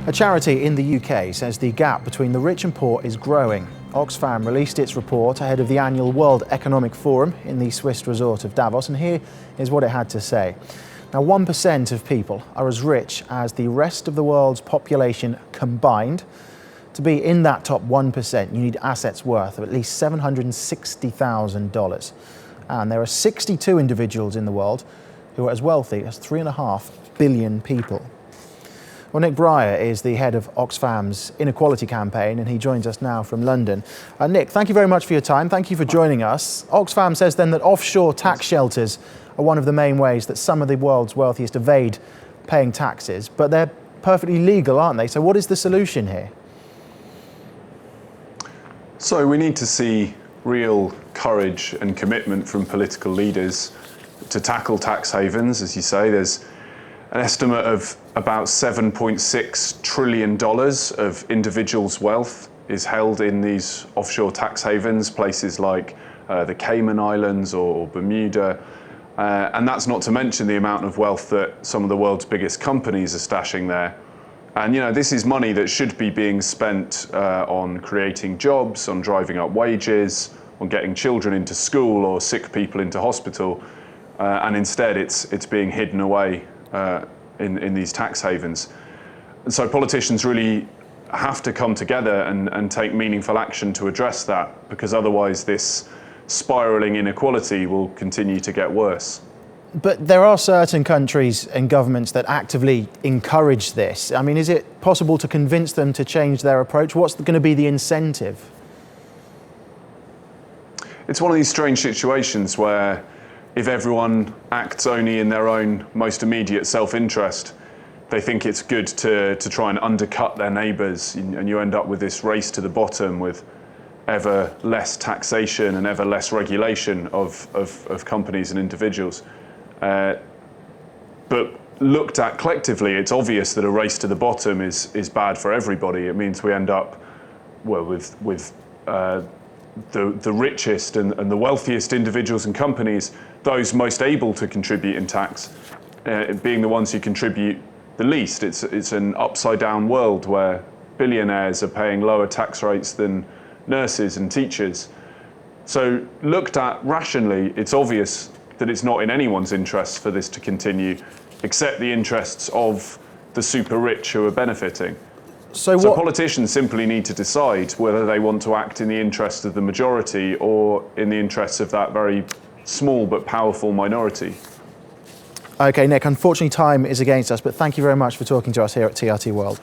A charity in the UK says the gap between the rich and poor is growing. Oxfam released its report ahead of the annual World Economic Forum in the Swiss resort of Davos, and here is what it had to say. Now, 1% of people are as rich as the rest of the world's population combined. To be in that top 1%, you need assets worth of at least $760,000. And there are 62 individuals in the world who are as wealthy as 3.5 billion people. Well, Nick Bryer is the head of Oxfam's inequality campaign, and he joins us now from London. Nick, thank you very much for your time. Thank you for joining us. Oxfam says then that offshore tax shelters are one of the main ways that some of the world's wealthiest evade paying taxes, but they're perfectly legal, aren't they? So what is the solution here? So we need to see real courage and commitment from political leaders to tackle tax havens. As you say, there's an estimate of about $7.6 trillion of individuals' wealth is held in these offshore tax havens, places like the Cayman Islands or Bermuda. And that's not to mention the amount of wealth that some of the world's biggest companies are stashing there. And this is money that should be being spent on creating jobs, on driving up wages, on getting children into school or sick people into hospital. And instead it's being hidden away in these tax havens. And so politicians really have to come together and take meaningful action to address that, because otherwise this spiralling inequality will continue to get worse. But there are certain countries and governments that actively encourage this. I mean, is it possible to convince them to change their approach? What's going to be the incentive? It's one of these strange situations where if everyone acts only in their own most immediate self-interest, they think it's good to try and undercut their neighbours, and you end up with this race to the bottom with ever less taxation and ever less regulation of companies and individuals. But looked at collectively, it's obvious that a race to the bottom is bad for everybody. It means we end up with the richest and the wealthiest individuals and companies, those most able to contribute in tax, being the ones who contribute the least. It's an upside down world where billionaires are paying lower tax rates than nurses and teachers. So looked at rationally, it's obvious that it's not in anyone's interest for this to continue, except the interests of the super rich who are benefiting. So politicians simply need to decide whether they want to act in the interests of the majority or in the interests of that very small but powerful minority. OK, Nick, unfortunately time is against us, but thank you very much for talking to us here at TRT World.